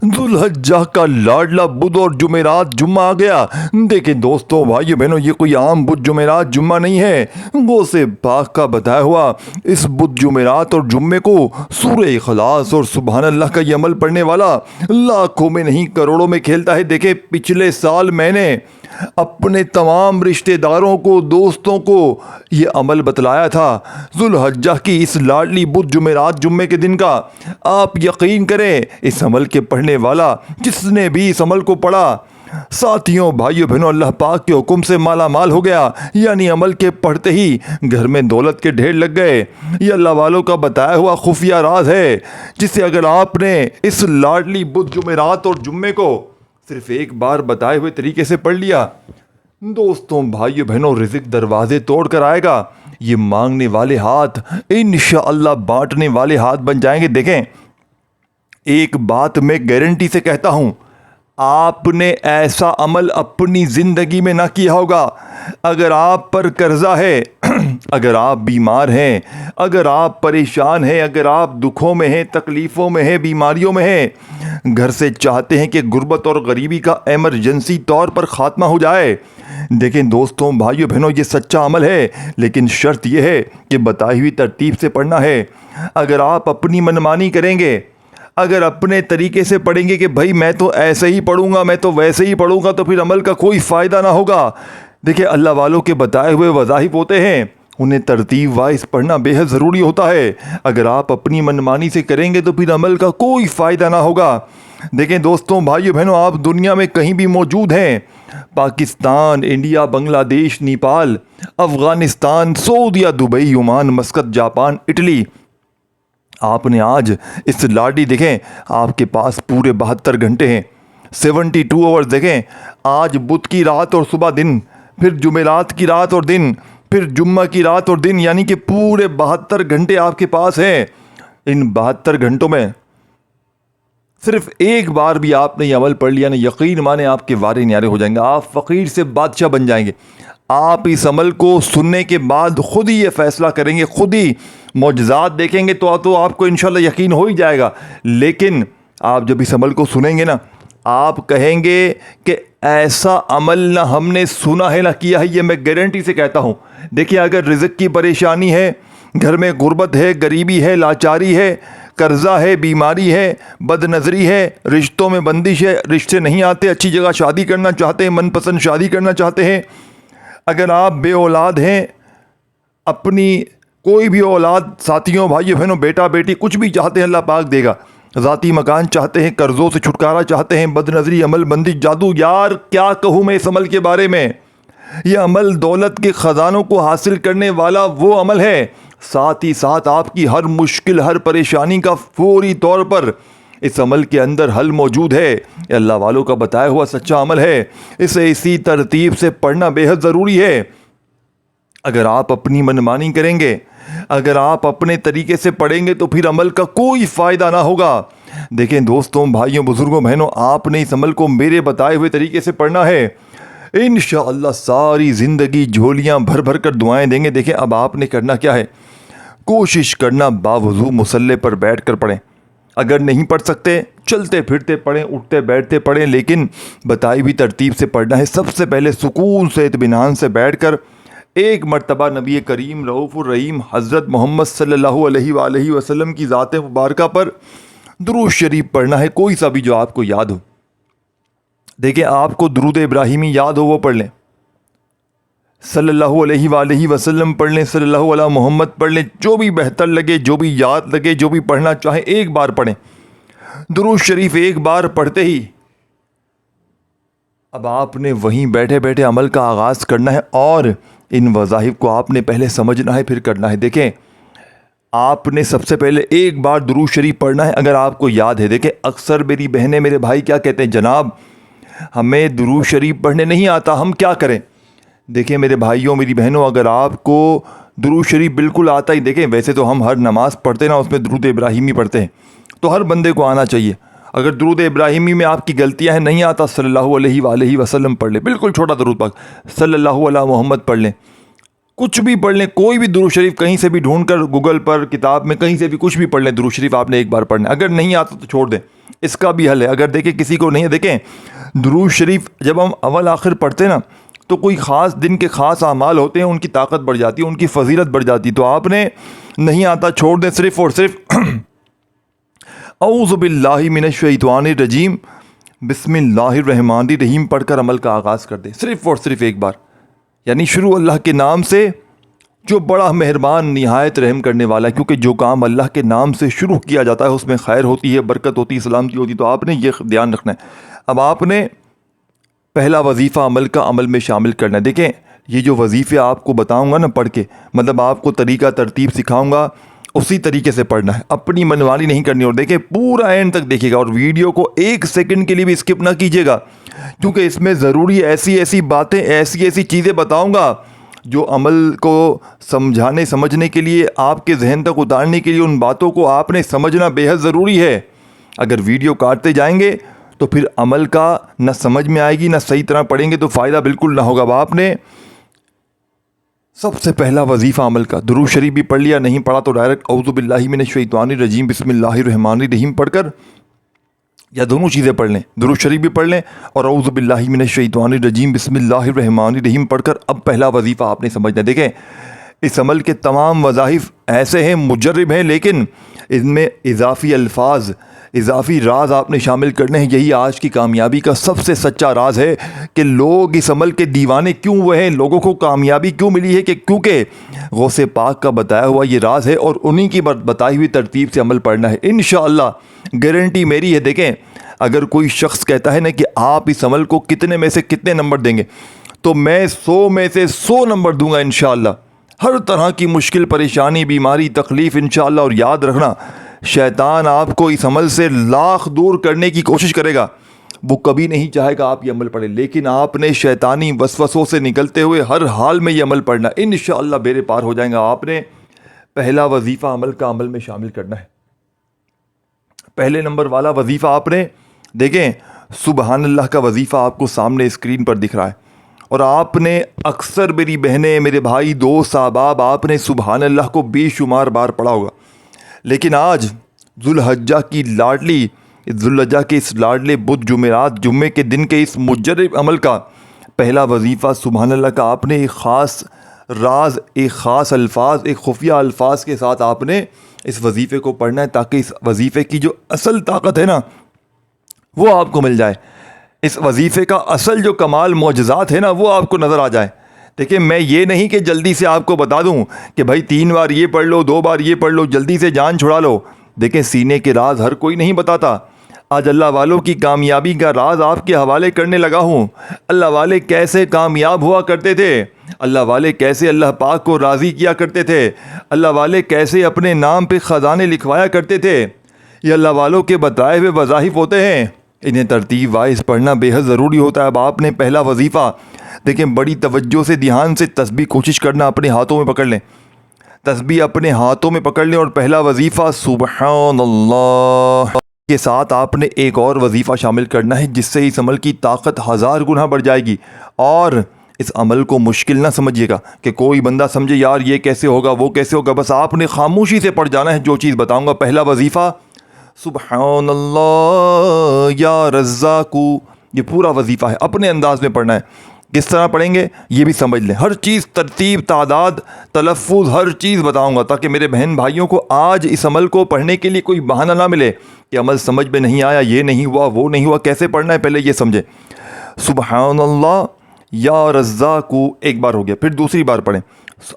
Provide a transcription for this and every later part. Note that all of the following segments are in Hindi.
जुल्हज्जा का लाडला बुध और जुमेरात जुम्मा आ गया। देखें दोस्तों भाइयों बहनों, ये कोई आम बुध जुमेरात जुम्मा नहीं है। गौसे पाक का बताया हुआ इस बुध जुमेरात और जुम्मे को सूरह इखलास और सुबहान अल्लाह का ये अमल पढ़ने वाला लाखों में नहीं करोड़ों में खेलता है। देखे पिछले साल मैंने अपने तमाम रिश्तेदारों को, दोस्तों को ये अमल बतलाया था जुल्हज्जा की इस लाडली बुध जुमेरात जुम्मे के दिन का। आप यकीन करें, इस अमल के पढ़ने वाला जिसने भी इस अमल को पढ़ा, साथियों भाइयों बहनों, अल्लाह पाक के हुक्म से माला माल हो गया। यानी अमल के पढ़ते ही घर में दौलत के ढेर लग गए। ये अल्लाह वालों का बताया हुआ खुफिया राज है, जिसे अगर आपने इस लाडली बुध जुमेरात और जुम्मे को सिर्फ एक बार बताए हुए तरीके से पढ़ लिया, दोस्तों भाइयों बहनों, रिज़्क़ दरवाजे तोड़ कर आएगा। ये मांगने वाले हाथ इंशाअल्लाह बांटने वाले हाथ बन जाएंगे। देखें, एक बात मैं गारंटी से कहता हूं, आपने ऐसा अमल अपनी ज़िंदगी में ना किया होगा। अगर आप पर कर्जा है, अगर आप बीमार हैं, अगर आप परेशान हैं, अगर आप दुखों में हैं, तकलीफ़ों में हैं, बीमारियों में हैं, घर से चाहते हैं कि गुर्बत और गरीबी का एमरजेंसी तौर पर ख़ात्मा हो जाए। देखें दोस्तों भाइयों बहनों, ये सच्चा अमल है, लेकिन शर्त यह है कि बताई हुई तरतीब से पढ़ना है। अगर आप अपनी मनमानी करेंगे, अगर अपने तरीके से पढ़ेंगे कि भाई मैं तो ऐसे ही पढ़ूंगा, मैं तो वैसे ही पढ़ूंगा, तो फिर अमल का कोई फ़ायदा ना होगा। देखिए अल्लाह वालों के बताए हुए वज़ाइफ होते हैं, उन्हें तरतीब वाइज पढ़ना बेहद ज़रूरी होता है। अगर आप अपनी मनमानी से करेंगे तो फिर अमल का कोई फ़ायदा ना होगा। देखें दोस्तों भाइयों बहनों, आप दुनिया में कहीं भी मौजूद हैं, पाकिस्तान, इंडिया, बांग्लादेश, नेपाल, अफ़गानिस्तान, सऊदीया, Dubai, Oman, Muscat, Japan, Italy, आपने आज इस लाडी देखें, आपके पास पूरे 72 घंटे हैं, 72 आवर्स। देखें, आज बुध की रात और सुबह दिन, फिर जुमेरात की रात और दिन, फिर जुम्मा की रात और दिन, यानी कि पूरे 72 घंटे आपके पास हैं। इन 72 घंटों में सिर्फ एक बार भी आपने ये अमल पढ़ लिया ना, यकीन माने आपके वारे न्यारे हो जाएंगे, आप फ़कीर से बादशाह बन जाएंगे। आप इस अमल को सुनने के बाद खुद ही ये फ़ैसला करेंगे, खुद ही मौजज़ात देखेंगे तो आपको इंशाल्लाह यकीन हो ही जाएगा। लेकिन आप जब इस अमल को सुनेंगे ना, आप कहेंगे कि ऐसा अमल ना हमने सुना है ना किया है। ये मैं गारंटी से कहता हूँ। देखिए, अगर रिज़्क़ की परेशानी है, घर में गुर्बत है, गरीबी है, लाचारी है, कर्जा है, बीमारी है, बदनज़री है, रिश्तों में बंदिश है, रिश्ते नहीं आते, अच्छी जगह शादी करना चाहते हैं, मनपसंद शादी करना चाहते हैं, अगर आप बे औलाद हैं, अपनी कोई भी औलाद, साथियों भाइयों बहनों, बेटा बेटी कुछ भी चाहते हैं अल्लाह पाक देगा, ज़ाती मकान चाहते हैं, कर्ज़ों से छुटकारा चाहते हैं, बदनज़री, अमल बंदी, जादू, यार क्या कहूँ मैं इस अमल के बारे में। यह अमल दौलत के ख़जानों को हासिल करने वाला वो अमल है, साथ ही साथ आपकी हर मुश्किल, हर परेशानी का फौरी तौर पर इस अमल के अंदर हल मौजूद है। अल्लाह वालों का बताया हुआ सच्चा अमल है। इसे इसी तरतीब से पढ़ना बेहद ज़रूरी है। अगर आप अपनी मनमानी करेंगे, अगर आप अपने तरीके से पढ़ेंगे तो फिर अमल का कोई फ़ायदा ना होगा। देखें दोस्तों भाइयों बुज़ुर्गों बहनों, आपने इस अमल को मेरे बताए हुए तरीके से पढ़ना है, इंशाअल्लाह सारी ज़िंदगी झोलियाँ भर भर कर दुआएँ देंगे। देखें, अब आपने करना क्या है, कोशिश करना बावजू मुसल्ले पर बैठ कर पढ़ें। अगर नहीं पढ़ सकते, चलते फिरते पढ़ें, उठते बैठते पढ़ें, लेकिन बताई हुई तरतीब से पढ़ना है। सबसे पहले सुकून से, इत्मीनान से बैठकर एक मर्तबा नबी करीम रऊफ़ुर रहीम हज़रत मोहम्मद सल्लल्लाहु अलैहि वसल्लम की ज़ात मुबारका पर दुरूद शरीफ पढ़ना है, कोई सा भी जो आपको याद हो। देखिए, आपको दुरूद इब्राहिमी याद हो वो पढ़ लें, सल्लल्लाहु अलैहि वसल्लम पढ़ लें, सल्लल्लाहु अला मोहम्मद पढ़ लें, जो भी बेहतर लगे, जो भी याद लगे, जो भी पढ़ना चाहें एक बार पढ़ें। दुरूद शरीफ एक बार पढ़ते ही अब आपने वहीं बैठे बैठे अमल का आगाज़ करना है और इन वज़ाइफ को आपने पहले समझना है, फिर करना है। देखें, आपने सबसे पहले एक बार दुरूद शरीफ पढ़ना है, अगर आपको याद है। देखें, अक्सर मेरी बहनें, मेरे भाई क्या कहते हैं, जनाब हमें दुरूद शरीफ पढ़ने नहीं आता, हम क्या करें। देखिए मेरे भाइयों, मेरी बहनों, अगर आपको दुरूद शरीफ बिल्कुल आता ही, देखें वैसे तो हम हर नमाज़ पढ़ते ना उसमें दुरूद इब्राहिमी पढ़ते हैं, तो हर बंदे को आना चाहिए। अगर दुरूद इब्राहिमी में आपकी गलतियां हैं, नहीं आता, सल्लल्लाहु अलैहि वसल्लम पढ़ लें, बिल्कुल छोटा दुरूद पाक, सल्लल्लाहु अला मोहम्मद पढ़ लें, कुछ भी पढ़ लें, कोई भी दुरूद शरीफ कहीं से भी ढूंढ कर, गूगल पर, किताब में, कहीं से भी कुछ भी पढ़ लें, दुरूद शरीफ आपने एक बार पढ़ना। अगर नहीं आता तो छोड़ दें, इसका भी हल है। अगर देखें किसी को नहीं है, देखें दुरूद शरीफ जब हम अव्वल आखिर पढ़ते हैं ना, तो कोई ख़ास दिन के ख़ास अमाल होते हैं, उनकी ताकत बढ़ जाती है, उनकी फजीलत बढ़ जाती है। तो आपने नहीं आता छोड़ दें, सिर्फ़ और सिर्फ औज़ु बिल्लाहि मिनश शैतानिर रजीम बिस्मिल्लाहिर रहमानिर रहीम पढ़कर अमल का आगाज़ कर दें, सिर्फ़ और सिर्फ एक बार। यानी शुरू अल्लाह के नाम से, जो बड़ा मेहरबान निहायत रहम करने वाला है, क्योंकि जो काम अल्लाह के नाम से शुरू किया जाता है उसमें खैर होती है, बरकत होती है, सलामती होती है। तो आपने ये ध्यान रखना है। अब आपने पहला वजीफ़ा अमल का अमल में शामिल करना है। देखें ये जो वजीफ़े आपको बताऊंगा ना पढ़ के, मतलब आपको तरीका तरतीब सिखाऊंगा, उसी तरीके से पढ़ना है, अपनी मनमानी नहीं करनी। और देखें पूरा एंड तक देखिएगा, और वीडियो को एक सेकंड के लिए भी स्किप ना कीजिएगा, क्योंकि इसमें ज़रूरी ऐसी ऐसी बातें, ऐसी ऐसी चीज़ें बताऊंगा जो अमल को समझाने समझने के लिए, आपके जहन तक उतारने के लिए, उन बातों को आपने समझना बेहद ज़रूरी है। अगर वीडियो काटते जाएंगे तो फिर अमल का न समझ में आएगी, न सही तरह पढ़ेंगे तो फ़ायदा बिल्कुल ना होगा। अब आपने सबसे पहला वजीफ़ा अमल का दुरूद शरीफ भी पढ़ लिया, नहीं पढ़ा तो डायरेक्ट औज़ु बिल्लाहि मिनश शैतानिर रजीम बिस्मिल्लाहिर रहमानिर रहीम पढ़कर, या दोनों चीज़ें पढ़ लें, दुरूद शरीफ भी पढ़ लें और औज़ु बिल्लाहि मिनश शैतानिर रजीम बिस्मिल्लाहिर रहमानिर रहीम पढ़कर अब पहला वजीफ़ा आपने समझना है। देखें इस अमल के तमाम वज़ाइफ ऐसे हैं, मुजर्रब हैं, लेकिन इनमें इजाफ़ी अल्फाज, इजाफ़ी राज आपने शामिल करने हैं। यही आज की कामयाबी का सबसे सच्चा राज है कि लोग इस अमल के दीवाने क्यों हुए हैं, लोगों को कामयाबी क्यों मिली है, कि क्योंकि गौसे पाक का बताया हुआ ये राज है और उन्हीं की बताई हुई तरतीब से अमल पढ़ना है। इंशाअल्लाह गारंटी मेरी है। देखें अगर कोई शख्स कहता है ना कि आप इस अमल को कितने में से कितने नंबर देंगे, तो मैं 100 में से 100 नंबर दूंगा इंशाअल्लाह। हर तरह की मुश्किल, परेशानी, बीमारी, तकलीफ़ इंशाअल्लाह। और याद रखना, शैतान आपको इस अमल से लाख दूर करने की कोशिश करेगा, वो कभी नहीं चाहेगा आप ये अमल पढ़ें, लेकिन आपने शैतानी वसवसों से निकलते हुए हर हाल में ये अमल पढ़ना, इंशाअल्लाह बेड़े पार हो जाएगा। आपने पहला वजीफ़ा अमल का अमल में शामिल करना है। पहले नंबर वाला वजीफ़ा आपने, देखें सुबहान अल्लाह का वजीफ़ा आपको सामने स्क्रीन पर दिख रहा है, और आपने अक्सर, मेरी बहनें, मेरे भाई, दोस्त, ahbab, आपने सुबहान अल्लाह को बेशुमार बार पढ़ा होगा, लेकिन आज जुल्हज्जा की लाडली, जुल्हज्जा के इस लाडले बुध जुमेरात, जुम्मे के दिन के इस मुजर्रब अमल का पहला वजीफ़ा सुबहान अल्लाह का आपने एक ख़ास राज, एक ख़ास अल्फाज, एक खुफिया अल्फाज के साथ आपने इस वजीफ़े को पढ़ना है, ताकि इस वजीफ़े की जो असल ताकत है ना वो आपको मिल जाए। इस वजीफ़े का असल जो कमाल मौजज़ात है ना वो आपको नज़र आ जाए। देखिए मैं ये नहीं कि जल्दी से आपको बता दूं कि भाई 3 बार ये पढ़ लो, 2 बार ये पढ़ लो, जल्दी से जान छुड़ा लो। देखें सीने के राज हर कोई नहीं बताता। आज अल्लाह वालों की कामयाबी का राज आपके हवाले करने लगा हूँ। अल्लाह वाले कैसे कामयाब हुआ करते थे, अल्लाह वाले कैसे अल्लाह पाक को राज़ी किया करते थे, अल्लाह वाले कैसे अपने नाम पे ख़जाने लिखवाया करते थे, ये अल्लाह वालों के बताए हुए वज़ाइफ होते हैं। इन्हें तरतीब वाइज पढ़ना बेहद ज़रूरी होता है। अब आपने पहला वजीफ़ा देखें, बड़ी तवज्जो से, ध्यान से तस्बीह कोशिश करना अपने हाथों में पकड़ लें, तस्बीह अपने हाथों में पकड़ लें, और पहला वजीफ़ा सुबहानल्लाह के साथ आपने एक और वजीफ़ा शामिल करना है, जिससे इस अमल की ताकत 1000 गुना बढ़ जाएगी। और इस अमल को मुश्किल ना समझिएगा कि कोई बंदा समझे यार ये कैसे होगा, वो कैसे होगा, बस आपने खामोशी से पढ़ जाना है जो चीज़ बताऊँगा। पहला वजीफ़ा सुबहानल्लाह या रज़्ज़ाकू, ये पूरा वजीफ़ा है, अपने अंदाज में पढ़ना है। किस तरह पढ़ेंगे ये भी समझ लें, हर चीज़ तरतीब, तादाद, तलफ़ुज़, हर चीज़ बताऊंगा, ताकि मेरे बहन भाइयों को आज इस अमल को पढ़ने के लिए कोई बहाना ना मिले कि अमल समझ में नहीं आया, ये नहीं हुआ, वो नहीं हुआ। कैसे पढ़ना है पहले ये समझे। सुबहानल्लाह या रज़्ज़ाकू एक बार हो गया, फिर दूसरी बार पढ़ें,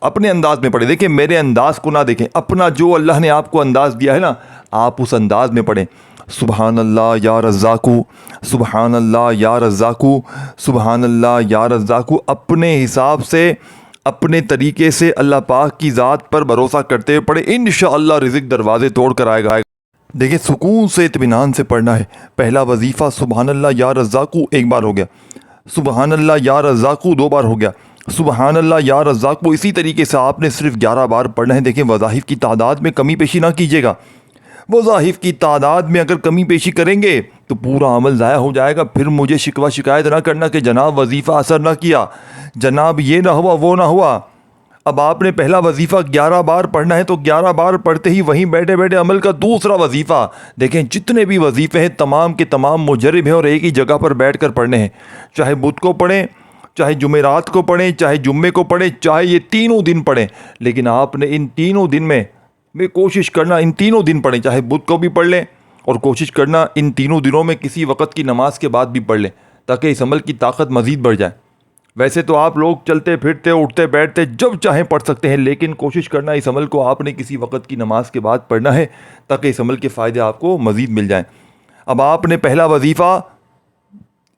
अपने अंदाज में पढ़ें। देखिए मेरे अंदाज को ना देखें, अपना जो अल्लाह ने आपको अंदाज दिया है ना, आप उस अंदाज में पढ़ें। सुबहान अल्लाह या रज़्ज़ाकू, सुबहान अल्लाह या रज़्ज़ाकू, सुबहान अल्लाह या रज़्ज़ाकू, अपने हिसाब से, अपने तरीके से, अल्लाह पाक की ज़ात पर भरोसा करते हुए पढ़े। इंशाअल्लाह रिज़्क़ दरवाज़े तोड़ कर आएगा। देखिए सुकून से, इत्मीनान से पढ़ना है। पहला वजीफ़ा सुबहान अल्लाह या रज़्ज़ाकू एक बार हो गया, सुबहान अल्लाह या रज़्ज़ाकू 2 बार हो गया, सुबहान अल्लाह या रज़्ज़ाकू इसी तरीके से आपने सिर्फ 11 बार पढ़ना है। देखिए वज़ाइफ की तादाद में कमी पेशी ना कीजिएगा। वज़ाइफ की तादाद में अगर कमी पेशी करेंगे तो पूरा अमल ज़ाया हो जाएगा। फिर मुझे शिकवा शिकायत ना करना कि जनाब वजीफ़ा असर ना किया, जनाब ये ना हुआ, वो ना हुआ। अब आपने पहला वजीफ़ा 11 बार पढ़ना है तो 11 बार पढ़ते ही वहीं बैठे बैठे अमल का दूसरा वजीफ़ा। देखें जितने भी वजीफ़े हैं तमाम के तमाम मुजर्रब हैं और एक ही जगह पर बैठ कर पढ़ने हैं। चाहे बुध को पढ़ें, चाहे जुमेरात को पढ़ें, चाहे जुम्मे को पढ़ें, चाहे ये तीनों दिन पढ़ें, लेकिन आपने इन तीनों दिन में कोशिश करना इन तीनों दिन पढ़ें। चाहे बुध को भी पढ़ लें और कोशिश करना इन तीनों दिनों में किसी वक्त की नमाज के बाद भी पढ़ लें ताकि इस अमल की ताकत मज़ीद बढ़ जाए। वैसे तो आप लोग चलते फिरते उठते बैठते जब चाहें पढ़ सकते हैं, लेकिन कोशिश करना इस अमल को आपने किसी वक्त की नमाज के बाद पढ़ना है ताकि इस अमल के फ़ायदे आपको मज़ीद मिल जाएं। अब आपने पहला वजीफ़ा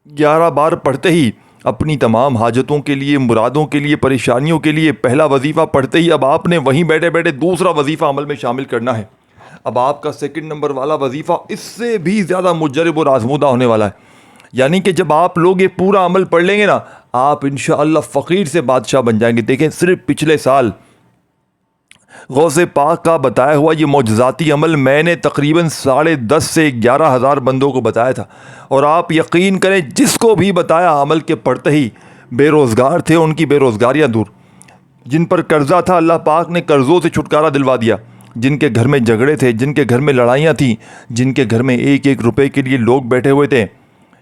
11 बार पढ़ते ही अपनी तमाम हाजतों के लिए, मुरादों के लिए, परेशानियों के लिए पहला वजीफ़ा पढ़ते ही अब आपने वहीं बैठे बैठे दूसरा वजीफ़ा अमल में शामिल करना है। अब आपका सेकंड नंबर वाला वजीफ़ा इससे भी ज़्यादा मुजर्रब और आज़मूदा होने वाला है। यानी कि जब आप लोग ये पूरा अमल पढ़ लेंगे ना, आप इंशाअल्लाह फ़कीर से बादशाह बन जाएंगे। देखें सिर्फ पिछले साल गौसे पाक का बताया हुआ ये मौजज़ाती अमल मैंने तकरीबन 10.5 से 11,000 बंदों को बताया था, और आप यकीन करें जिसको भी बताया अमल के पढ़ते ही बेरोज़गार थे उनकी बेरोज़गारियाँ दूर, जिन पर कर्ज़ा था अल्लाह पाक ने कर्ज़ों से छुटकारा दिलवा दिया, जिनके घर में झगड़े थे, जिनके घर में लड़ाइयाँ थीं, जिनके घर में एक एक रुपए के लिए लोग बैठे हुए थे,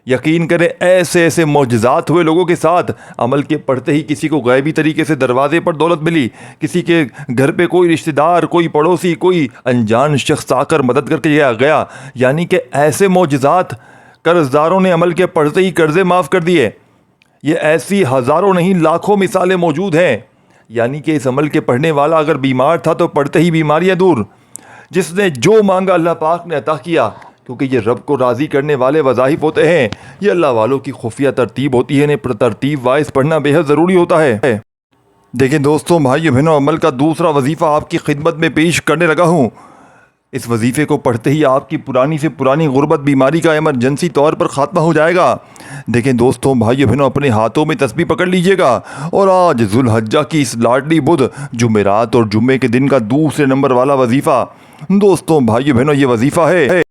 यकीन करें ऐसे ऐसे मौजज़ात हुए लोगों के साथ। अमल के पढ़ते ही किसी को गैबी तरीके से दरवाजे पर दौलत मिली, किसी के घर पे कोई रिश्तेदार, कोई पड़ोसी, कोई अनजान शख्स आकर मदद करके गया। यानी कि ऐसे मौजज़ात, कर्जदारों ने अमल के पढ़ते ही कर्ज़े माफ़ कर दिए। ये ऐसी हज़ारों नहीं लाखों मिसालें मौजूद हैं। यानी कि इस अमल के पढ़ने वाला अगर बीमार था तो पढ़ते ही बीमारियाँ दूर। जिसने जो मांगा अल्लाह पाक ने अता किया, क्योंकि ये रब को राज़ी करने वाले वज़ाइफ होते हैं। ये अल्लाह वालों की खुफिया तरतीब होती है, इन्हें तरतीब वाइज पढ़ना बेहद ज़रूरी होता है। देखें दोस्तों, भाइयों बहनों, अमल का दूसरा वजीफ़ा आपकी खिदमत में पेश करने लगा हूँ। इस वजीफ़े को पढ़ते ही आपकी पुरानी से पुरानी गुर्बत बीमारी का एमरजेंसी तौर पर ख़ात्मा हो जाएगा। देखें दोस्तों, भाइयों बहनों, अपने हाथों में तस्बीह पकड़ लीजिएगा और आज ज़ुल्हज्जा की इस लाडली बुध, जुमेरात और जुम्मे के दिन का दूसरे नंबर वाला वजीफ़ा। दोस्तों, भाइयों बहनों, ये वजीफ़ा है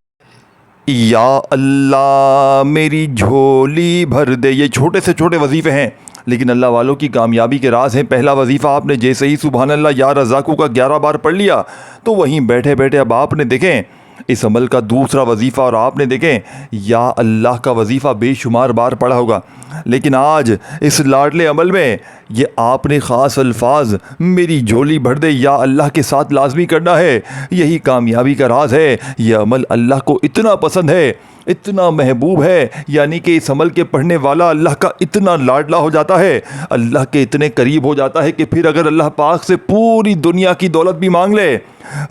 या अल्लाह मेरी झोली भर दे। ये छोटे से छोटे वजीफ़े हैं लेकिन अल्लाह वालों की कामयाबी के राज हैं। पहला वजीफ़ा आपने जैसे ही सुबहान अल्लाह या रज़ाकू का 11 बार पढ़ लिया तो वहीं बैठे बैठे अब आपने देखें इस अमल का दूसरा वजीफ़ा, और आपने देखें या अल्लाह का वजीफ़ा बेशुमार बार पढ़ा होगा, लेकिन आज इस लाडले अमल में ये आपने ख़ास अल्फाज मेरी झोली भर दे या अल्लाह के साथ लाजमी करना है। यही कामयाबी का राज है। यह अमल अल्लाह को इतना पसंद है, इतना महबूब है, यानी कि इस अमल के पढ़ने वाला अल्लाह का इतना लाडला हो जाता है, अल्लाह के इतने करीब हो जाता है कि फिर अगर अल्लाह पाक से पूरी दुनिया की दौलत भी मांग ले,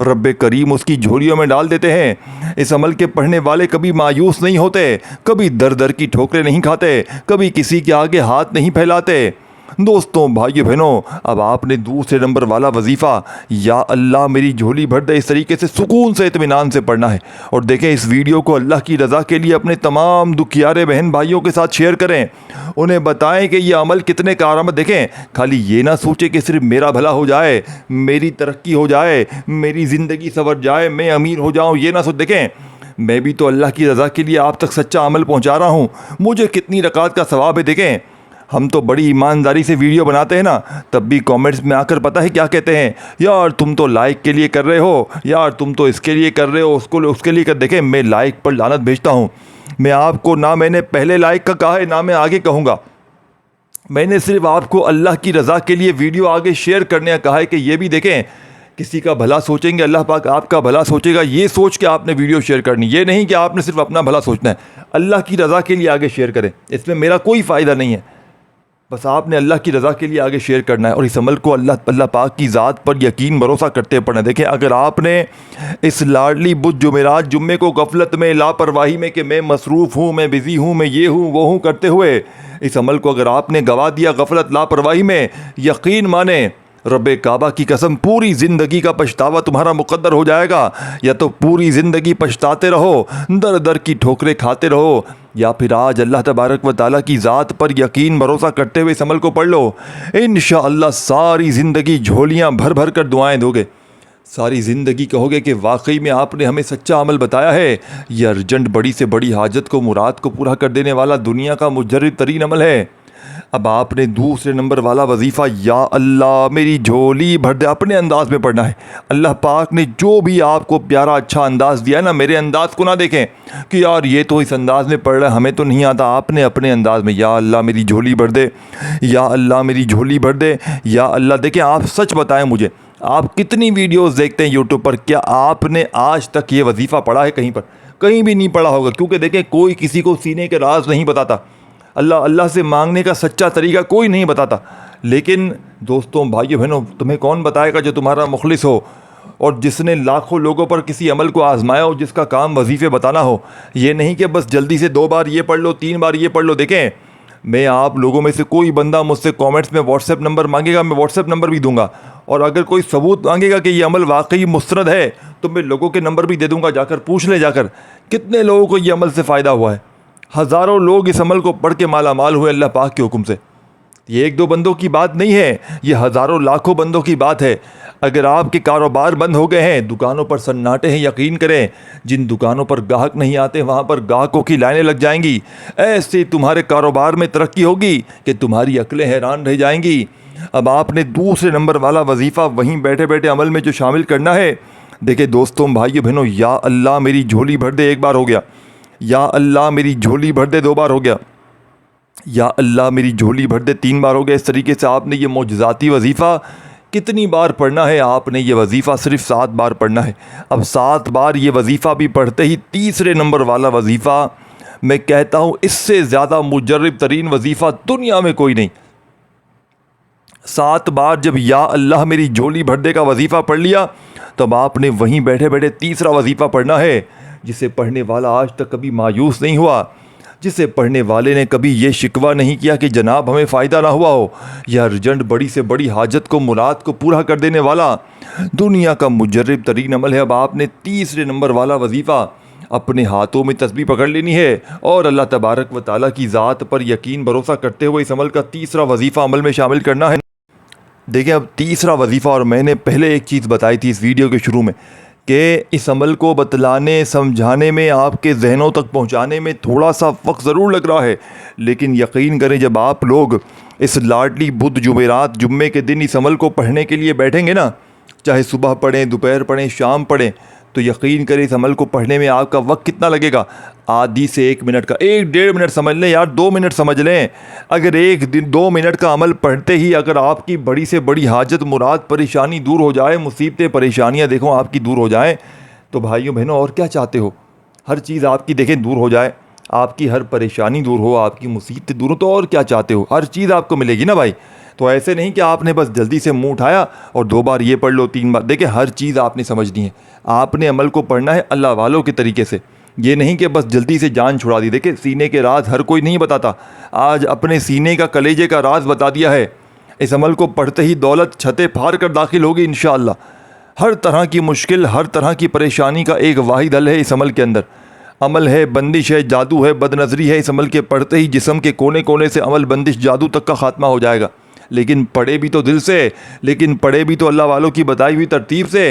रब्बे करीम उसकी झोलियों में डाल देते हैं। इस अमल के पढ़ने वाले कभी मायूस नहीं होते, कभी दर दर की ठोकरें नहीं खाते, कभी किसी के आगे हाथ नहीं फैलाते। दोस्तों, भाइयों बहनों, अब आपने दूसरे नंबर वाला वजीफ़ा या अल्लाह मेरी झोली भर दे इस तरीके से सुकून से, इत्मीनान से पढ़ना है। और देखें इस वीडियो को अल्लाह की रज़ा के लिए अपने तमाम दुखियारे बहन भाइयों के साथ शेयर करें, उन्हें बताएं कि यह अमल कितने कारगर। देखें, खाली ये ना सोचे कि सिर्फ मेरा भला हो जाए, मेरी तरक्की हो जाए, मेरी ज़िंदगी संवर जाए, मैं अमीर हो जाऊँ, ये ना सोच। देखें, मैं भी तो अल्लाह की रज़ा के लिए आप तक सच्चा अमल पहुँचा रहा हूँ, मुझे कितनी रकात का सवाब है। देखें, हम तो बड़ी ईमानदारी से वीडियो बनाते हैं ना, तब भी कमेंट्स में आकर पता है क्या कहते हैं, यार तुम तो लाइक के लिए कर रहे हो, यार तुम तो इसके लिए कर रहे हो, उसके लिए कर। देखें, मैं लाइक पर लानत भेजता हूँ। मैं आपको ना मैंने पहले लाइक का कहा है ना मैं आगे कहूँगा, मैंने सिर्फ आपको अल्लाह की रज़ा के लिए वीडियो आगे शेयर करने का कहा है कि ये भी देखें, किसी का भला सोचेंगे अल्लाह पाक आपका भला सोचेगा, ये सोच के आपने वीडियो शेयर करनी। ये नहीं कि आपने सिर्फ अपना भला सोचना है, अल्लाह की रज़ा के लिए आगे शेयर करें, इसमें मेरा कोई फ़ायदा नहीं है, बस आपने अल्लाह की रज़ा के लिए आगे शेयर करना है और इस अमल को अल्लाह पाक की ज़ात पर यकीन भरोसा करते पढ़ना। देखें, अगर आपने इस लाडली बुध जुमेरात जुम्मे को गफलत में, लापरवाही में कि मैं मसरूफ़ हूँ, मैं बिज़ी हूँ, मैं ये हूँ वो हूँ करते हुए इस अमल को अगर आपने गवा दिया गफलत लापरवाही में, यकीन माने रब्बे काबा की कसम पूरी ज़िंदगी का पछतावा तुम्हारा मुकद्दर हो जाएगा। या तो पूरी ज़िंदगी पछताते रहो, दर दर की ठोकरें खाते रहो, या फिर आज अल्लाह तबारक व ताला की ज़ात पर यकीन भरोसा करते हुए इस अमल को पढ़ लो। इंशाअल्लाह सारी ज़िंदगी झोलियाँ भर भर कर दुआएँ दोगे, सारी ज़िंदगी कहोगे कि वाकई में आपने हमें सच्चा अमल बताया है। यह अर्जेंट बड़ी से बड़ी हाजत को, मुराद को पूरा कर देने वाला दुनिया का मुजर्रब तरीन अमल है। अब आपने दूसरे नंबर वाला वजीफ़ा या अल्लाह मेरी झोली भर दे अपने अंदाज में पढ़ना है। अल्लाह पाक ने जो भी आपको प्यारा अच्छा अंदाज दिया है ना, मेरे अंदाज को ना देखें कि यार ये तो इस अंदाज में पढ़ रहा है, हमें तो नहीं आता। आपने अपने अंदाज में या अल्लाह मेरी झोली भर दे, या अल्लाह मेरी झोली भर दे, या अल्लाह। देखिए आप सच बताएं मुझे, आप कितनी वीडियोस देखते हैं यूट्यूब पर, क्या आपने आज तक ये वजीफ़ा पढ़ा है कहीं पर? कहीं भी नहीं पढ़ा होगा, क्योंकि देखें कोई किसी को सीने के राज नहीं बताता। अल्लाह से मांगने का सच्चा तरीका कोई नहीं बताता। लेकिन दोस्तों भाइयों बहनों, तुम्हें कौन बताएगा जो तुम्हारा मुखलिस हो और जिसने लाखों लोगों पर किसी अमल को आजमाया हो, जिसका काम वजीफ़े बताना हो। ये नहीं कि बस जल्दी से 2 बार ये पढ़ लो, 3 बार ये पढ़ लो। देखें, मैं आप लोगों में से कोई बंदा मुझसे कमेंट्स में व्हाट्सएप नंबर मांगेगा, मैं व्हाट्सएप नंबर भी दूंगा। और अगर कोई सबूत मांगेगा कि ये अमल वाकई मुस्तरद है, तो मैं लोगों के नंबर भी दे दूंगा, जाकर पूछ ले जाकर कितने लोगों को ये अमल से फ़ायदा हुआ है। हज़ारों लोग इस अमल को पढ़ के माला माल हुए अल्लाह पाक के हुक्म से। ये 1-2 बंदों की बात नहीं है, ये हज़ारों लाखों बंदों की बात है। अगर आपके कारोबार बंद हो गए हैं, दुकानों पर सन्नाटे हैं, यकीन करें जिन दुकानों पर ग्राहक नहीं आते वहाँ पर ग्राहकों की लाइनें लग जाएंगी। ऐसे तुम्हारे कारोबार में तरक्की होगी कि तुम्हारी अक्लें हैरान रह जाएंगी। अब आपने दूसरे नंबर वाला वजीफ़ा वहीं बैठे बैठे अमल में जो शामिल करना है। देखिए दोस्तों भाइयों बहनों, या अल्लाह मेरी झोली भर दे 1 बार हो गया, या अल्लाह मेरी झोली भर दे 2 बार हो गया, या अल्लाह मेरी झोली भर दे 3 बार हो गया। इस तरीके से आपने ये मौजज़ाती वजीफ़ा कितनी बार पढ़ना है? आपने ये वजीफ़ा सिर्फ 7 बार पढ़ना है। अब 7 बार ये वजीफ़ा भी पढ़ते ही तीसरे नंबर वाला वजीफ़ा, मैं कहता हूँ इससे ज़्यादा मुजर्रब तरीन वजीफ़ा दुनिया में कोई नहीं। 7 बार जब या अल्लाह मेरी झोली भर दे का वजीफ़ा पढ़ लिया, तब आपने वहीं बैठे बैठे तीसरा वजीफ़ा पढ़ना है, जिसे पढ़ने वाला आज तक कभी मायूस नहीं हुआ, जिसे पढ़ने वाले ने कभी ये शिकवा नहीं किया कि जनाब हमें फ़ायदा ना हुआ हो। यह अर्जेंट बड़ी से बड़ी हाजत को, मुराद को पूरा कर देने वाला दुनिया का मुजर्रब तरीन अमल है। अब आपने तीसरे नंबर वाला वजीफ़ा अपने हाथों में तस्बीह पकड़ लेनी है और अल्लाह तबारक व ताला की ज़ात पर यकीन भरोसा करते हुए इस अमल का तीसरा वजीफ़ा अमल में शामिल करना है। देखिए अब तीसरा वजीफ़ा, और मैंने पहले एक चीज़ बताई थी इस वीडियो के शुरू में कि इस अमल को बतलाने, समझाने में, आपके जहनों तक पहुंचाने में थोड़ा सा वक्त ज़रूर लग रहा है। लेकिन यकीन करें जब आप लोग इस लाडली बुध जुमेरात जुम्मे के दिन इस अमल को पढ़ने के लिए बैठेंगे ना, चाहे सुबह पढ़ें, दोपहर पढ़ें, शाम पढ़ें, तो यकीन करें इस अमल को पढ़ने में आपका वक्त कितना लगेगा? आधी से 1 मिनट का, 1-1.5 मिनट समझ लें यार, 2 मिनट समझ लें। अगर 2 मिनट का अमल पढ़ते ही अगर आपकी बड़ी से बड़ी हाजत, मुराद, परेशानी दूर हो जाए, मुसीबतें, परेशानियां देखो आपकी दूर हो जाएं, तो भाइयों बहनों और क्या चाहते हो? हर चीज़ आपकी देखें दूर हो जाए, आपकी हर परेशानी दूर हो, आपकी मुसीबतें दूर हो, तो और क्या चाहते हो? हर चीज़ आपको मिलेगी ना भाई। तो ऐसे नहीं कि आपने बस जल्दी से मुंह उठाया और 2 बार ये पढ़ लो, 3 बार। देखिए हर चीज़ आपने समझनी है, आपने अमल को पढ़ना है अल्लाह वालों के तरीके से। ये नहीं कि बस जल्दी से जान छुड़ा दी। देखिए सीने के राज हर कोई नहीं बताता। आज अपने सीने का, कलेजे का राज बता दिया है। इस अमल को पढ़ते ही दौलत छतें फाड़ कर दाखिल होगी इंशाअल्लाह। हर तरह की मुश्किल, हर तरह की परेशानी का एक वाहिद हल है इस अमल के अंदर। अमल है, बंदिश है, जादू है, बदनज़री है। इस अमल के पढ़ते ही जिस्म के कोने कोने से अमल, बंदिश, जादू तक का खात्मा हो जाएगा। लेकिन पढ़े भी तो दिल से, लेकिन पढ़े भी तो अल्लाह वालों की बताई हुई तरतीब से।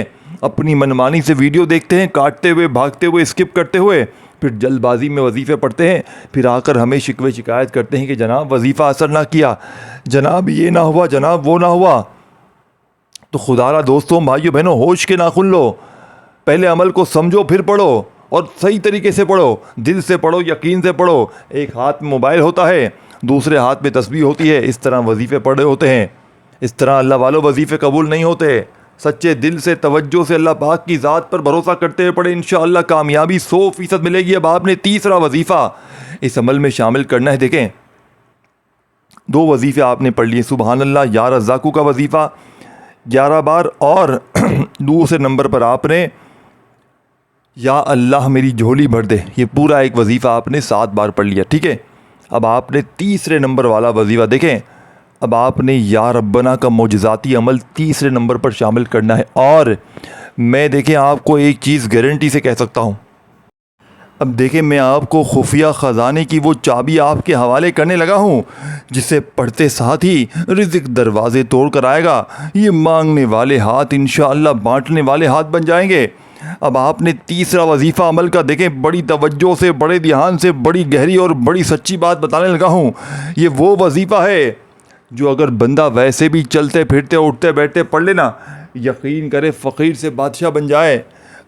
अपनी मनमानी से वीडियो देखते हैं, काटते हुए, भागते हुए, स्किप करते हुए, फिर जल्दबाजी में वजीफ़े पढ़ते हैं, फिर आकर हमें शिकवे शिकायत करते हैं कि जनाब वजीफ़ा असर ना किया, जनाब ये ना हुआ, जनाब वो ना हुआ। तो खुदारा दोस्तों, भाइयों बहनों, होश के नाखुन लो। पहले अमल को समझो, फिर पढ़ो, और सही तरीके से पढ़ो, दिल से पढ़ो, यकीन से पढ़ो। एक हाथ में मोबाइल होता है, दूसरे हाथ में तस्बीह होती है, इस तरह वजीफ़े पढ़े होते हैं। इस तरह अल्लाह वालों वजीफ़े कबूल नहीं होते। सच्चे दिल से, तवज्जो से, अल्लाह पाक की ज़ात पर भरोसा करते हुए पढ़े, इंशाअल्लाह कामयाबी 100% मिलेगी। अब आपने तीसरा वजीफ़ा इस अमल में शामिल करना है। देखें 2 वजीफ़े आपने पढ़ लिए, सुबहान अल्लाह या रज़्ज़ाक़ू का वजीफ़ा 11 बार, और दूसरे नंबर पर आपने या अल्लाह मेरी झोली भर दे, ये पूरा एक वजीफ़ा आपने 7 बार पढ़ लिया। ठीक है, अब आपने तीसरे नंबर वाला वजीफ़ा देखें, अब आपने या रब्बना का मौजज़ाती अमल तीसरे नंबर पर शामिल करना है। और मैं देखें आपको एक चीज़ गारंटी से कह सकता हूँ, अब देखें मैं आपको खुफिया ख़जाने की वो चाबी आपके हवाले करने लगा हूँ, जिसे पढ़ते साथ ही रिज़्क़ दरवाज़े तोड़ कर आएगा। ये मांगने वाले हाथ इंशाअल्लाह बांटने वाले हाथ बन जाएंगे। अब आपने तीसरा वजीफ़ा अमल का देखें, बड़ी तवज्जो से, बड़े ध्यान से, बड़ी गहरी और बड़ी सच्ची बात बताने लगा हूँ। ये वो वजीफ़ा है जो अगर बंदा वैसे भी चलते फिरते उठते बैठते पढ़ लेना, यकीन करे फ़कीर से बादशाह बन जाए।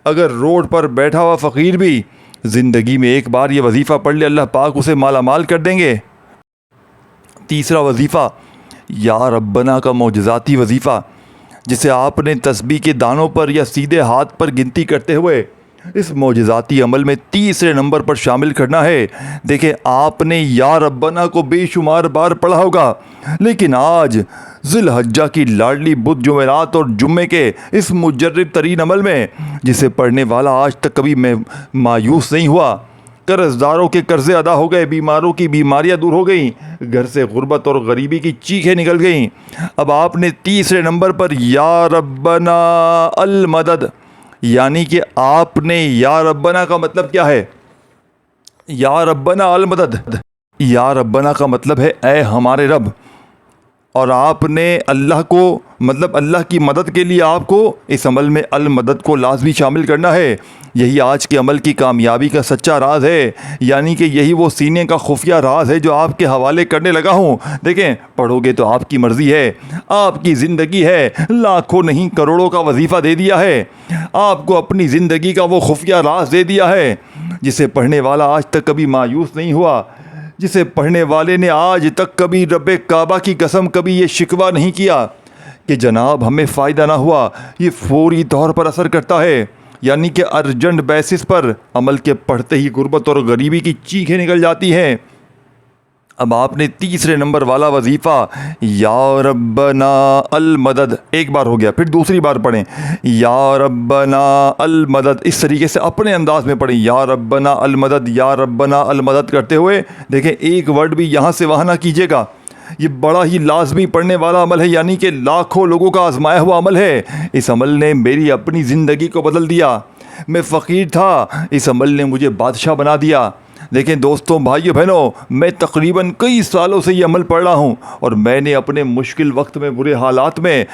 अगर रोड पर बैठा हुआ फ़कीर भी ज़िंदगी में एक बार ये वजीफ़ा पढ़ ले, अल्लाह पाक उसे माला माल कर देंगे। तीसरा वजीफ़ा या रब्बना का मौजज़ाती वजीफ़ा, जिसे आपने तस्बीह के दानों पर या सीधे हाथ पर गिनती करते हुए इस मौजज़ाती अमल में तीसरे नंबर पर शामिल करना है। देखिए, आपने या रब्बना को बेशुमार बार पढ़ा होगा, लेकिन आज ज़िलहज्जा की लाडली बुध जुमेरात और जुम्मे के इस मुजर्रब तरीन अमल में, जिसे पढ़ने वाला आज तक कभी मायूस नहीं हुआ, कर्जदारों के कर्जे अदा हो गए, बीमारों की बीमारियां दूर हो गई, घर से गुर्बत और गरीबी की चीखें निकल गईं। अब आपने तीसरे नंबर पर या रब्बना अल मदद, यानी कि आपने या रब्बना का मतलब क्या है? या रब्बना अल मदद, या रब्बना का मतलब है ऐ हमारे रब, और आपने अल्लाह को मतलब अल्लाह की मदद के लिए आपको इस अमल में अल मदद को लाजमी शामिल करना है। यही आज के अमल की कामयाबी का सच्चा राज है, यानी कि यही वो सीने का खुफिया राज है जो आपके हवाले करने लगा हूँ। देखें, पढ़ोगे तो आपकी मर्ज़ी है, आपकी ज़िंदगी है, लाखों नहीं करोड़ों का वजीफ़ा दे दिया है, आपको अपनी ज़िंदगी का वो खुफिया राज दे दिया है, जिसे पढ़ने वाला आज तक कभी मायूस नहीं हुआ, जिसे पढ़ने वाले ने आज तक कभी रब्बे काबा की कसम कभी ये शिकवा नहीं किया कि जनाब हमें फ़ायदा ना हुआ। ये फौरी तौर पर असर करता है, यानी कि अर्जेंट बेसिस पर अमल के पढ़ते ही गुर्बत और गरीबी की चीखें निकल जाती हैं। अब आपने तीसरे नंबर वाला वजीफ़ा या रब्बना अल मदद एक बार हो गया, फिर दूसरी बार पढ़ें या रब्बना अल मदद, इस तरीके से अपने अंदाज में पढ़ें या रब्बना अल मदद, या रब्बना अल मदद करते हुए। देखें, एक वर्ड भी यहाँ से वहाँ ना कीजिएगा। ये बड़ा ही लाजमी पढ़ने वाला अमल है, यानी कि लाखों लोगों का आजमाया हुआ अमल है। इस अमल ने मेरी अपनी ज़िंदगी को बदल दिया। मैं फ़कीर था, इस अमल ने मुझे बादशाह बना दिया। देखें दोस्तों, भाइयों बहनों, मैं तकरीबन कई सालों से ये अमल पढ़ रहा हूँ, और मैंने अपने मुश्किल वक्त में, बुरे हालात में,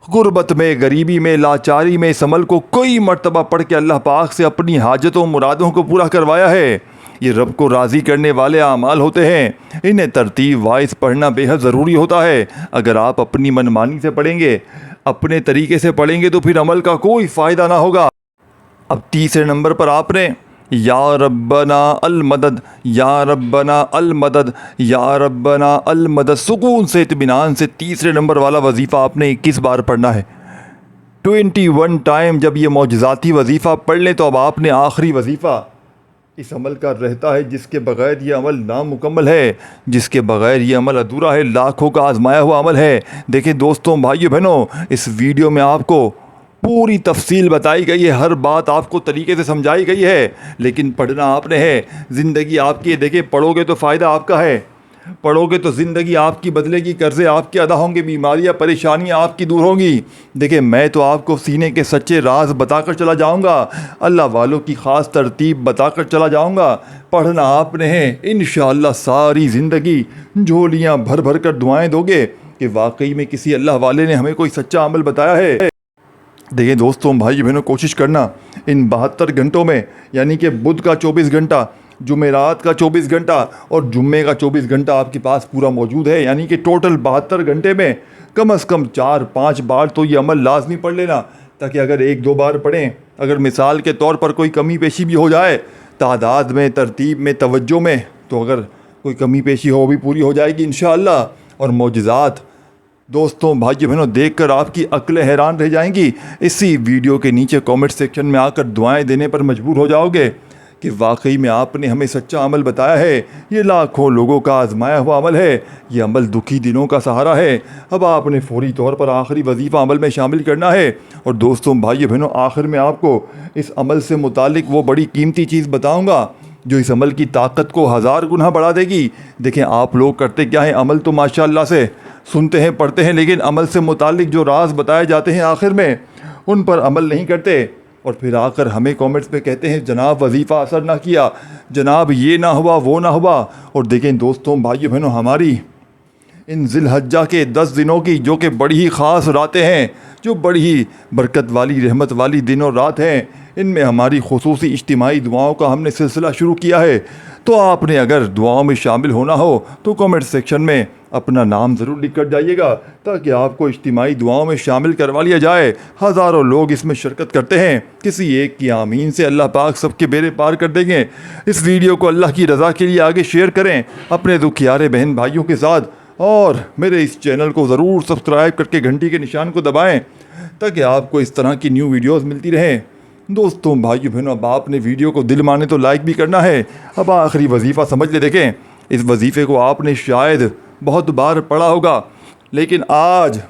गुर्बत में, गरीबी में, लाचारी में इस अमल को कई मरतबा पढ़ के अल्लाह पाक से अपनी हाजतों मुरादों को पूरा करवाया है। ये रब को राज़ी करने वाले आमाल होते हैं, इन्हें तरतीब वाइज पढ़ना बेहद ज़रूरी होता है। अगर आप अपनी मनमानी से पढ़ेंगे, अपने तरीके से पढ़ेंगे, तो फिर अमल का कोई फ़ायदा ना होगा। अब तीसरे नंबर पर आपने या रब्बना अल मदद, या रब्बना अल मदद, या रब्बना अल मदद सुकून से, इत्मीनान से तीसरे नंबर वाला वजीफ़ा आपने 21 बार पढ़ना है, 21 टाइम। जब ये मौजज़ाती वजीफ़ा पढ़ लें तो अब आपने आखिरी वजीफ़ा इस अमल का रहता है, जिसके बग़ैर ये अमल नामुकम्मल है, जिसके बग़ैर ये अमल अधूरा है, लाखों का आजमाया हुआ अमल है। देखिए दोस्तों, भाइयों बहनों, इस वीडियो में आपको पूरी तफसील बताई गई है, हर बात आपको तरीके से समझाई गई है, लेकिन पढ़ना आपने है। ज़िंदगी आपकी है। देखिए, पढ़ोगे तो फ़ायदा आपका है, पढ़ोगे तो ज़िंदगी आपकी बदलेगी, कर्ज़े आपके अदा होंगे, बीमारियाँ परेशानियाँ आपकी दूर होंगी। देखिए, मैं तो आपको सीने के सच्चे राज बताकर चला जाऊँगा, अल्लाह वालों की ख़ास तरतीब बताकर चला जाऊँगा। पढ़ना आपने है। इंशाअल्लाह सारी ज़िंदगी झोलियाँ भर भर कर दुआएँ दोगे कि वाकई में किसी अल्लाह वाले ने हमें कोई सच्चा अमल बताया है। देखिए दोस्तों, भाई बहनों, कोशिश करना इन 72 घंटों में, यानी कि बुध का 24 घंटा, जुमेरात का 24 घंटा और जुम्मे का 24 घंटा आपके पास पूरा मौजूद है, यानी कि टोटल 72 घंटे में कम से कम 4-5 बार तो ये अमल लाजमी पढ़ लेना, ताकि अगर 1-2 बार पढ़ें, अगर मिसाल के तौर पर कोई कमी पेशी भी हो जाए तादाद में, तरतीब में, तवज्जो में, तो अगर कोई कमी पेशी हो भी पूरी हो जाएगी इंशाअल्लाह। और मौजज़ात दोस्तों, भाइयों बहनों, देखकर आपकी अक्लें हैरान रह जाएंगी। इसी वीडियो के नीचे कमेंट सेक्शन में आकर दुआएं देने पर मजबूर हो जाओगे कि वाकई में आपने हमें सच्चा अमल बताया है। ये लाखों लोगों का आजमाया हुआ अमल है, ये अमल दुखी दिनों का सहारा है। अब आपने फौरी तौर पर आखिरी वजीफ़ा अमल में शामिल करना है। और दोस्तों, भाइयों बहनों, आखिर में आपको इस अमल से मुतालिक वो बड़ी कीमती चीज़ बताऊँगा जो इस अमल की ताकत को 1000 गुना बढ़ा देगी। देखें, आप लोग करते क्या हैं, अमल तो माशाअल्लाह से सुनते हैं, पढ़ते हैं, लेकिन अमल से मुतालिक जो राज बताए जाते हैं आखिर में, उन पर अमल नहीं करते, और फिर आकर हमें कमेंट्स में कहते हैं जनाब वजीफ़ा असर ना किया, जनाब ये ना हुआ, वो ना हुआ। और देखें दोस्तों, भाइयों बहनों, हमारी इन ज़िलहज्जा के 10 दिनों की, जो कि बड़ी ही ख़ास रातें हैं, जो बड़ी ही बरकत वाली रहमत वाली दिन और रात हैं, इनमें हमारी खुसूसी इज्तिमाई दुआओं का हमने सिलसिला शुरू किया है। तो आपने अगर दुआओं में शामिल होना हो तो कमेंट सेक्शन में अपना नाम ज़रूर लिख कर जाइएगा, ताकि आपको इज्तिमाई दुआओं में शामिल करवा लिया जाए। हज़ारों लोग इसमें शिरकत करते हैं, किसी एक की आमीन से अल्लाह पाक सबके बेड़े पार कर देंगे। इस वीडियो को अल्लाह की रज़ा के लिए आगे शेयर करें अपने दुखियारे बहन भाइयों के साथ, और मेरे इस चैनल को ज़रूर सब्सक्राइब करके घंटी के निशान को दबाएँ, ताकि आपको इस तरह की न्यू वीडियोज़ मिलती रहें। दोस्तों भाइयों बहनों, अब आपने वीडियो को दिल माने तो लाइक भी करना है। अब आखिरी वजीफ़ा समझ ले। देखें, इस वजीफ़े को आपने शायद बहुत बार पढ़ा होगा, लेकिन आज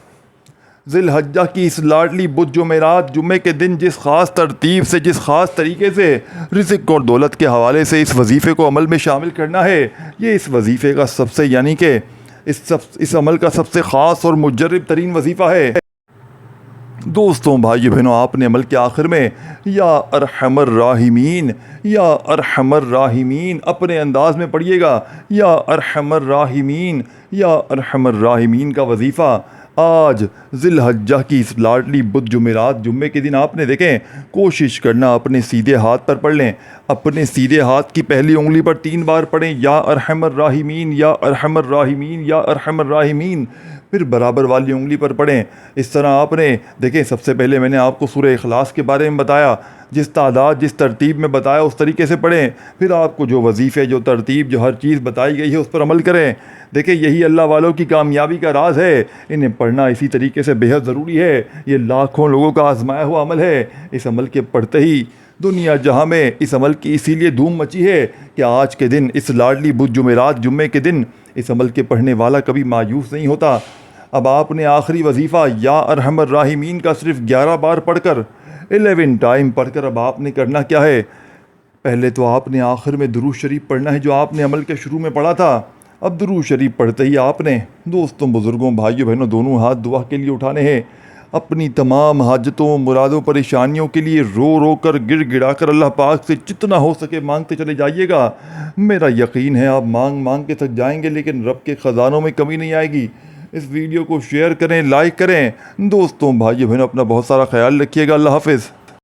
ज़िलहज्जा की इस लाडली बुध जुमेरात जुम्मे के दिन जिस ख़ास तरतीब से, जिस ख़ास तरीके से रिज़्क़ और दौलत के हवाले से इस वजीफ़े को अमल में शामिल करना है, ये इस वजीफ़े का सबसे यानी कि इस अमल का सबसे ख़ास और मुजर्रब तरीन वजीफ़ा है। दोस्तों भाइयों बहनों, आपने अमल के आखिर में या अरहमर राहिमीन, या अरहमर राहिमीन अपने अंदाज में पढ़िएगा। या अरहमर राहिमीन, या अरहमर राहिमीन का वजीफ़ा आज ज़िलहज्जा की इस लाडली बुध जुमेरात जुम्मे के दिन आपने देखें, कोशिश करना अपने सीधे हाथ पर पढ़ लें। अपने सीधे हाथ की पहली उंगली पर 3 बार पढ़ें, या अरहमर राहिमीन, या अरहमर राहिमीन, या अरहमर राहिमीन। फिर बराबर वाली उंगली पर पढ़ें। इस तरह आपने देखें, सबसे पहले मैंने आपको सूरह इखलास के बारे में बताया, जिस तादाद जिस तरतीब में बताया उस तरीके से पढ़ें। फिर आपको जो वजीफ़े, जो तरतीब, जो हर चीज़ बताई गई है उस पर अमल करें। देखिए, यही अल्लाह वालों की कामयाबी का राज है। इन्हें पढ़ना इसी तरीके से बेहद ज़रूरी है। ये लाखों लोगों का आजमाया हुआ अमल है। इस अमल के पढ़ते ही दुनिया जहाँ में इस अमल की इसीलिए धूम मची है कि आज के दिन, इस लाडली बुध जुमेरात जुम्मे के दिन, इस अमल के पढ़ने वाला कभी मायूस नहीं होता। अब आपने आखिरी वजीफ़ा या अरहमर राहिमीन का सिर्फ 11 बार पढ़कर, 11 टाइम पढ़कर, अब आपने करना क्या है? पहले तो आपने आखिर में दुरूद शरीफ पढ़ना है, जो आपने अमल के शुरू में पढ़ा था। अब दुरूद शरीफ पढ़ते ही आपने, दोस्तों बुज़ुर्गों भाइयों बहनों, दोनों हाथ दुआ के लिए उठाने हैं। अपनी तमाम हाजतों, मुरादों, परेशानियों के लिए रो रो कर, गिड़ गिड़ा कर अल्लाह पाक से जितना हो सके मांगते चले जाइएगा। मेरा यकीन है आप मांग मांग के थक जाएंगे, लेकिन रब के ख़जानों में कमी नहीं आएगी। इस वीडियो को शेयर करें, लाइक करें। दोस्तों भाइयों बहनों, अपना बहुत सारा ख्याल रखिएगा। अल्लाह हाफ़िज़।